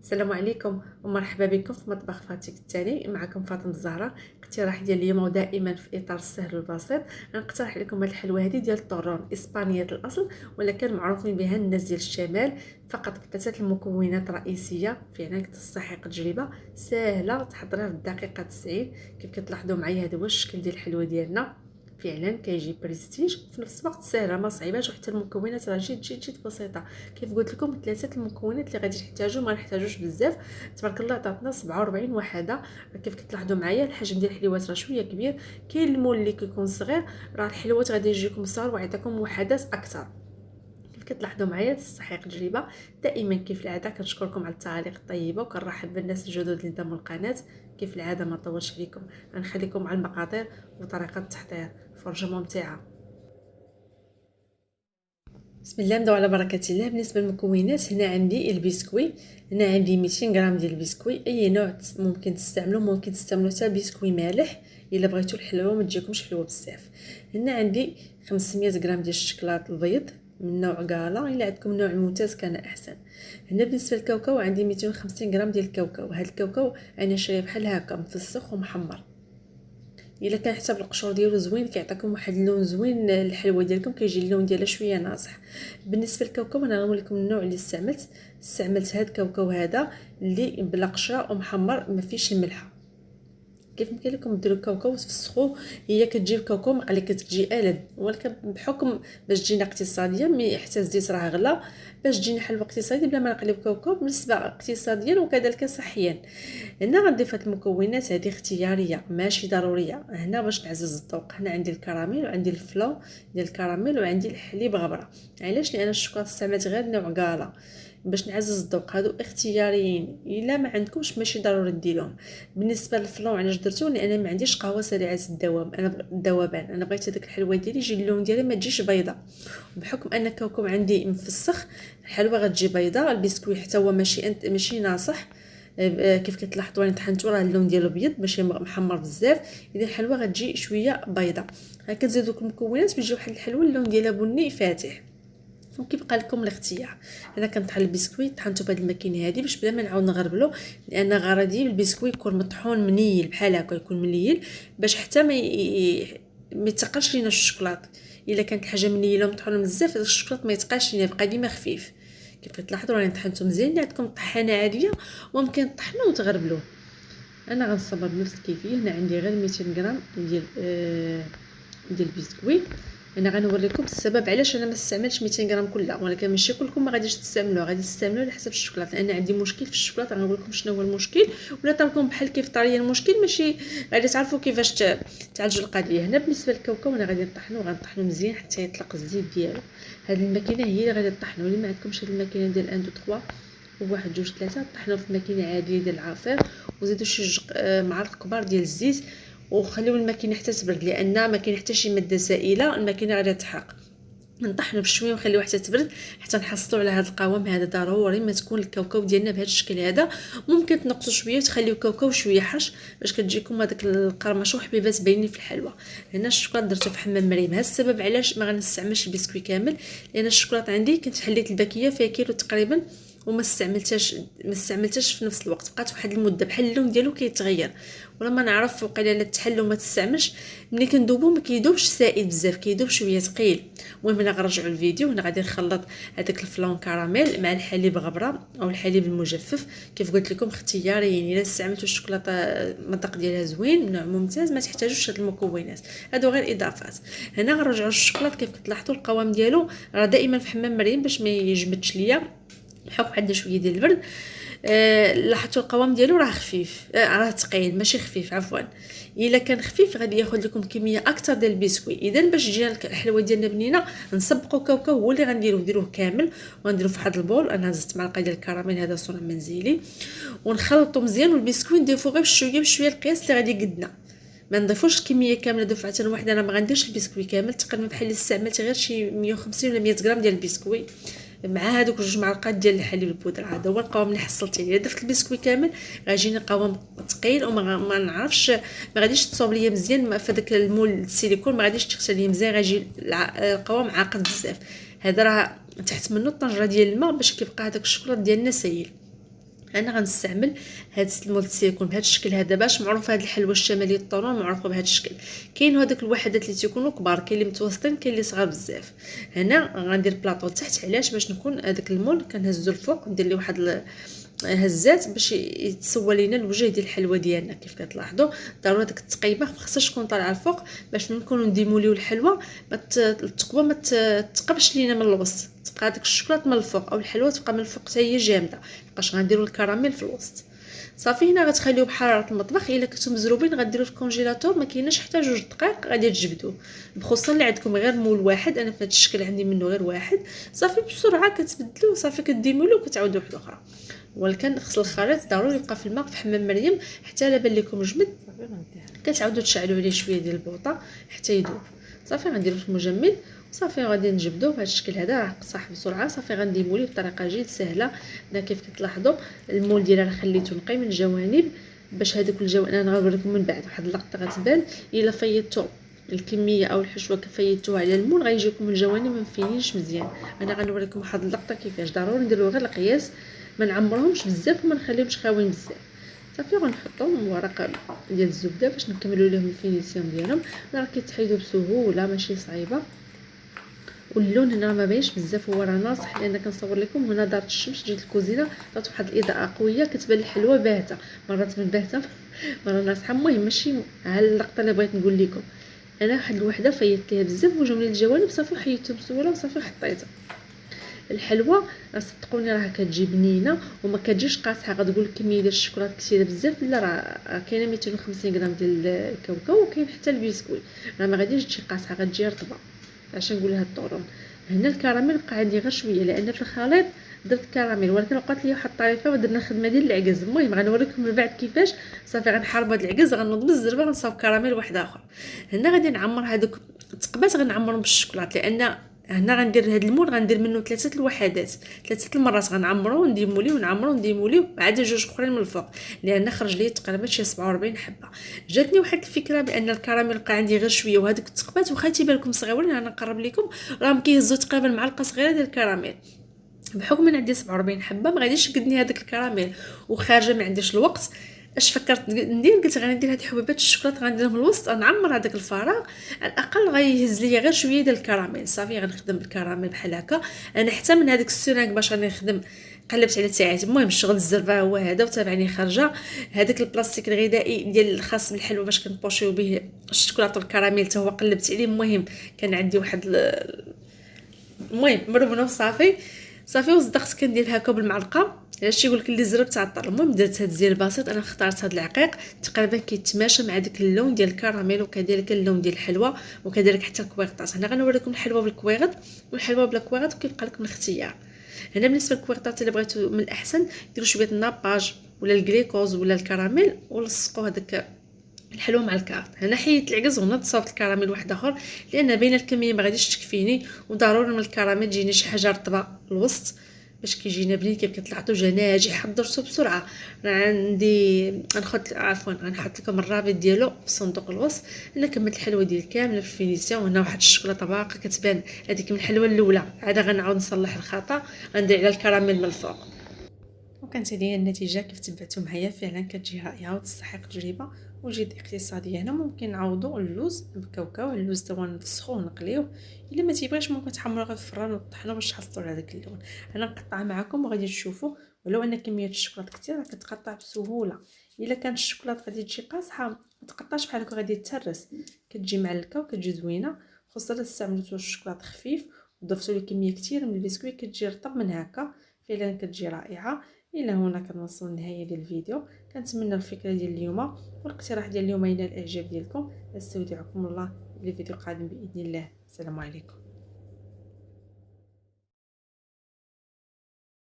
السلام عليكم ومرحبا بكم في مطبخ فاتك الثاني. معكم فاطمه الزهراء. اقتراح ديال اليوم ودائما في اطار السهل والبسيط غنقترح لكم هذه الحلوه هذه ديال الطرون اسبانيه الاصل، ولكن معروفين بها الناس ديال الشمال. فقط بثلاثه المكونات رئيسيه، فعلا تستحق تجربه، سهله تحضرها في الدقيقه 90. كيف كتلاحظوا معايا هذا هو الشكل ديال الحلوه ديالنا، فعلا كيجي بريستيج في نفس الوقت سهله ما صعيباش، وحتى المكونات راه جد بسيطه. كيف قلت لكم ثلاثه المكونات اللي غادي تحتاجوا، ما نحتاجوش بزاف. تبارك الله عطاتنا 47 وحده. كيف كتلاحظوا معايا الحجم ديال الحلوات راه شويه كبير، كاين المول اللي كيكون صغير، راه الحلوات غادي يجيكم صغار ويعطيكم وحدات اكثر. كيف كتلاحظوا معايا تستحق تجربه. دائما كيف العاده كنشكركم على التعاليق الطيبه، وكنرحب بالناس الجدد اللي انضموا للقناه. كيف العاده ما نطولش عليكم، غنخليكم على المقادير وطريقه التحضير. فرجه ممتعه. بسم الله، نبداو على بركه الله. بالنسبه للمكونات، هنا عندي البسكوي. هنا عندي 200 غرام ديال البسكوي، اي نوع ممكن تستعملوا، ممكن تستعملوا حتى بسكوي مالح الا بغيتوا الحلوه ما تجيكمش حلوه بزاف. هنا عندي 500 غرام ديال الشكلاط البيض من نوع كالا، الا عندكم نوع ممتاز كان احسن. هنا بالنسبه للكاوكاو عندي 250 غرام ديال الكاوكاو. هذا الكاوكاو انا شاريه بحال هكا مفسخ ومحمر، الا كان حتى بالقشور ديالو زوين كيعطيكم واحد اللون زوين. الحلوه ديالكم كيجي اللون ديالها شويه ناصح. بالنسبه للكاوكاو انا غنقول لكم النوع اللي استعملت هذا الكاوكاو هذا اللي بلا قشره ومحمر ما فيش الملحه. كيف يمكن لكم ديروا الكاوكاو تفسخوه، هي كتجيب كاوكاو مقلي كتجي الد، ولكن بحكم باش تجينا اقتصاديه مي حتى الزيت راه غلا، باش تجينا حلوه اقتصاديه بلا ما نقليو كاوكاو بالنسبه اقتصاديا وكذلك صحيا. هنا غنضيف هاد المكونات هذه اختياريه ماشي ضروريه، هنا باش نعزز الذوق. هنا عندي الكراميل وعندي الفلو ديال الكراميل وعندي الحليب غبره. علاش؟ لان الشوكولاط استعملت غير نوع كالا باش نعزز الذوق. هادو اختياريين، الا ما عندكمش ماشي ضروري ديروهم. بالنسبه للفلون علاش درتو؟ لان ما عنديش قهوه سريعه الدوام، الذوبان. انا بغيت هذاك الحلوه ديالي يجي اللون ديالها ما تجيش بيضه، وبحكم ان الكاوكاو عندي مفسخ الحلوه غتجي بيضه. البسكوي حتى هو ماشي ناصح. كيف كتلاحظوا انا طحنتو راه اللون ديالو بيض ماشي محمر بزاف، اذا الحلوه غتجي شويه بيضه. كنزيدو المكونات بيجي واحد الحلوه اللون ديالها بني فاتح، وكيبقى لكم الاختيار. انا كنطحن البسكويت طحنته بهذه الماكينه هذه باش بلا ما نعاود نغربلو، لان غرضي البسكوي يكون مطحون منيل بحال هكا، يكون منيل باش حتى ما يتقلش لينا الشوكولاط. الا كانت الحاجه منيله ومطحونه بزاف الشوكولاط ما يتقاش لينا، يبقى ديما خفيف. كيف كتلاحظوا راني طحنته مزيان. عندكم طحانه عاديه وممكن تطحنوه وتغربلوه. انا غنصبر بنفس الكيفيه. هنا عندي غير 200 غرام ديال البسكويت. انا غنوريكم السبب علاش انا ما استعملتش 200 غرام كلها، ولكن ماشي كلكم ما غاديش تستعملوها، غادي تستعملوها على حسب الشوكولاط. لان عندي مشكل في الشوكولاط، غنقول لكم شنو هو المشكل، ولا طالكم بحال كيف طاريه المشكل ماشي غادي تعرفوا كيفاش تعالجوا القضيه. هنا بالنسبه للكاوكاو انا غادي غنطحنو مزيان حتى يطلق الزيت ديالو. هذه الماكينه هي اللي غادي طحنوا. اللي ما عندكمش هذه الماكينه ديال 1 2 3 وواحد جوج ثلاثه، طحنوا في ماكينه عاديه ديال العصير وزيدوا شي معالق كبار ديال الزيت، وخليو الماكينه حتى تبرد، لان ما كاين حتى شي ماده سائله الماكينه غادي تحرق. نطحنوا بشويه ونخليوه حتى تبرد حتى نحصلوا على هذا القوام هذا. ضروري ما تكون الكاوكاو ديالنا بهذا الشكل هذا. ممكن تنقصوا شويه وتخليو الكاوكاو شويه حرش باش كتجيكم هذاك القرمشه وحبيبات باينين في الحلوه. هنا الشوكولاط درته في حمام مريم. هذا السبب علاش ما غنستعملش البسكوي كامل، لان الشوكولاط عندي كنت حليت الباكيه فيها كيلو تقريبا وما استعملتهاش في نفس الوقت. بقات واحد المده بحال اللون ديالو كيتغير، ولا ما نعرف وقيلا لا تحل وما تستعملش. ملي كندوبو ما كيدوبش سائل بزاف، كيدوب شويه ثقيل. المهم انا غنرجعوا الفيديو. هنا غادي نخلط هذاك الفلون كراميل مع الحليب غبره او الحليب المجفف. كيف قلت لكم اختياري، الا استعملتوا الشوكولاته المذاق ديالها زوين نوع ممتاز ما تحتاجوش هاد المكونات، هادو غير اضافات. هنا غنرجعوا الشوكولاط. كيف كتلاحظوا القوام ديالو راه دائما في حمام مريم باش ما يجمدش ليا، بحكم عندنا شويه ديال البرد. لاحظتوا القوام ديالو راه خفيف، راه ثقيل ماشي خفيف عفوا. الا كان خفيف غادي ياخذ لكم كميه اكثر ديال البسكوي. اذا باش تجينا الحلوه ديالنا بنينه نسبقوا كاوكاو هو اللي نديروه كامل، ونديروه في واحد البول. انا هزت معلقه ديال الكراميل هذا صنع منزلي ونخلطو مزيان، والبسكوي نضيفو غير بشويه القياس اللي غادي يقدنا، ما نضيفوش الكميه كامله دفعه واحده. انا ما غنديرش البسكوي كامل، تقريبا بحال اللي استعملت غير شي 150 ولا 100 غرام ديال البسكوي مع هذوك 2 معالق ديال الحليب البودره. هذا هو القوام اللي حصلت عليه. درت البسكوي كامل غيجيني قوام ثقيل، وما نعرفش ما غاديش تصوب ليا مزيان في داك المول السيليكون، ما غاديش تغسل ليا مزيان، غيجي القوام عاقد بزاف. هذا راه تحت منه طنجره ديال الماء باش كيبقى هذاك الشوكولاط ديالنا سايل. انا غنستعمل هاد المول السيليكون بهذا الشكل هذا، باش معروفه هاد الحلوى الشماليه الطرون معروفه بهذا الشكل. كاين هذوك الوحدات اللي تيكونوا كبار، كاين اللي متوسطين، كاين اللي صغار بزاف. هنا غندير بلاطو تحت، علاش؟ باش نكون هذاك المول كنهزو الفوق، ندير ليه واحد هزات باش يتسوى لينا الوجه ديال الحلوى ديالنا. كيف كتلاحظوا ضروري ديك التقيبه خصهاش تكون طالعه الفوق، باش ملي نكونوا نديموليو الحلوى التقوى ما تقبش لينا من الوسط، تبقى ديك الشوكولاط من الفوق او الحلوى تبقى من الفوق حتى هي جامده، لقاش غنديروا الكراميل في الوسط. صافي هنا غتخليوه بحراره المطبخ. الا كنتم مزروبين غديروه في الكونجيلاتور، ما كايناش حتى 2 دقائق غادي تجبدوه، بخصوصا اللي عندكم غير مول واحد. انا في هذا الشكل عندي منه غير واحد. صافي بسرعه كتبدلوه، صافي كديمولوه وكتعاودوا واحده اخرى. ولكن خص الخليط ضروري يبقى في الماء في حمام مريم حتى لا بان لكم جمد، كتعاودوا تشعلوا عليه شويه ديال البوطه حتى يذوب. صافي غنديروا في المجمد وصافي غادي نجبدوه بهذا الشكل هذا. راه صح بسرعه. صافي غنديموليه بطريقه جد سهله. هنا كيف كتلاحظوا المول ديالي راه خليته نقي من الجوانب، باش هذوك الجوانب انا غنوريكم من بعد واحد اللقطه غتبان. الا فيضتوا الكميه او الحشوه كفيتوها على المول غيجيكم الجوانب ما مفينينش مزيان. انا غنوريكم واحد اللقطه كيفاش ضروري نديروا غير القياس، ما نعمرهمش بزاف وما نخليهمش خاويين بزاف. صافي غنحطهم ورق ديال الزبده باش نكملوا لهم الفينيسيون ديالهم. راه كيتحيدوا بسهوله ماشي صعيبه. واللون هنا ما باينش بزاف، هو راه ناصح، لان كنصور لكم هنا دارت الشمس جات الكوزينه عطات واحد الاضاءه قويه كتبان الحلوه باهته، مرات من باهته مره ناصحه. المهم ماشي ها اللقطه اللي بغيت نقول لكم. انا واحد الوحده فيضت ليها بزاف وجاو لي الجوانب، صافي حيدتهم بسهوله وصافي حطيتها. الحلوى صدقوني راه كتجي بنينه وما كتجيش قاصحه. غتقول الكميه ديال الشوكولاط كثيره بزاف، لا راه كاينه 250 غرام ديال الكاوكاو وكاين حتى البسكوي، راه ما غاديش تجي قاصحه، غتجي رطبه. عشان نقول لها الطرون. هنا الكراميل بقى عندي غير شويه لان في الخليط درت كراميل، ولكن بقات لي واحد الطريفه ودرنا الخدمه ديال العكز. المهم غنوريكم من بعد كيفاش. صافي غنحارب هذا العكز، غنوض بالزربه غنصاوب كراميل واحد اخر. هنا غادي نعمر هذوك التقبات، غنعمرهم بالشوكولاط، لان هنا غندير هاد المول غندير منه 3 الوحدات، 3 المرات غنعمرو ونديموليه ونعمرو ونديموليه عاد 2 اخرين من الفوق، لان خرج لي تقريبا شي 47 حبه. جاتني واحد الفكره بان الكراميل بقى عندي غير شويه، وهذوك التقبات واخا تيبان لكم صغيورين انا نقرب لكم راهم كيهزوا تقريبا معلقه صغيره ديال الكراميل. بحكم ان عندي 47 حبه ما غاديش يقدني هذاك الكراميل وخارجه ما عنديش الوقت. اش فكرت ندير؟ قلت غندير هاد حبيبات الشوكولاط غنديرهم الوسط، نعمر هذاك الفراغ، على الاقل غيهز ليا غير شويه ديال الكراميل. صافي غنخدم بالكراميل بحال هكا. انا حتى من هذيك السيرانك باش راني نخدم قلبت على ساعات. المهم الشغل الزربه هو هذا، وتابعني خارجه هذاك البلاستيك الغذائي ديال الخاص بالحلوى باش كنبوشيو به الشوكولاط والكراميل حتى هو قلبت عليه. المهم كان عندي واحد المهم مربنا وصافي. صافي وصدقت كندير هكا بالمعلقه، علاش يقول لك اللي زرب تعطر. المهم درت هاد الزير بسيط. انا اخترت هاد العقيق تقريبا كيتماشى مع داك اللون ديال الكراميل وكذلك اللون ديال الحلوى وكذلك حتى الكويغطات. هنا غنوريكم الحلوى بالكويغط والحلوى بلا كويغط وكيبقى لكم الاختيار. هنا بالنسبه للكويغطات اللي بغيتو من الاحسن ديروا شويه الناباج ولا الجليكوز ولا الكراميل ولصقوا هذاك الحلوى مع الكارت. هنا حيدت العكز ونض صافت الكراميل واحد اخر، لان بين الكميه ما غاديش تكفيني، وضروري من الكراميل تجيني شي حاجه رطبه الوسط باش كيجينا بنين. كيف كتلاحظوا جا ناجح. حضرته بسرعه. عندي غنحط لكم الرابط ديالو في صندوق الوصف. انا كملت الحلوه ديال كامله في الفينيسيون. هنا واحد الشوكولاته باقا كتبان هذيك من الحلوه الاولى، عاد غنعاود نصلح الخطا غندير على الكراميل من الفوق. وكانت هذه النتيجه كيف تبعتوا معايا، فعلا كتجي رائعه وتستحق تجربه وجد اقتصاديه. هنا ممكن نعوضوا اللوز بالكاوكاو. اللوز تا نفسخوه ونقليوه، الا ما تيبغيش ممكن تحمروه غير في الفران وطحنوه باش تحصلوا على هذاك اللون. انا نقطع معكم وغادي تشوفوا. ولو ان كميه الشوكولاط كثيره كتقطع بسهوله. الا كان الشوكولاط غادي تجي قاصحه ما تقطعش بحال هكا، غادي تترس، كتجي معلكه وكتجي زوينه. خصوصا الا استعملتوا الشوكولاط خفيف وضفتوا له كميه كثيره من البسكويت كتجي رطب من هكا، فعلا كتجي رائعه. الى هنا كنوصلوا للنهايه ديال الفيديو. كنتمنى الفكره ديال اليوم والاقتراح ديال اليوم ينال الاعجاب ديالكم. استودعكم الله الى فيديو قادم باذن الله. السلام عليكم.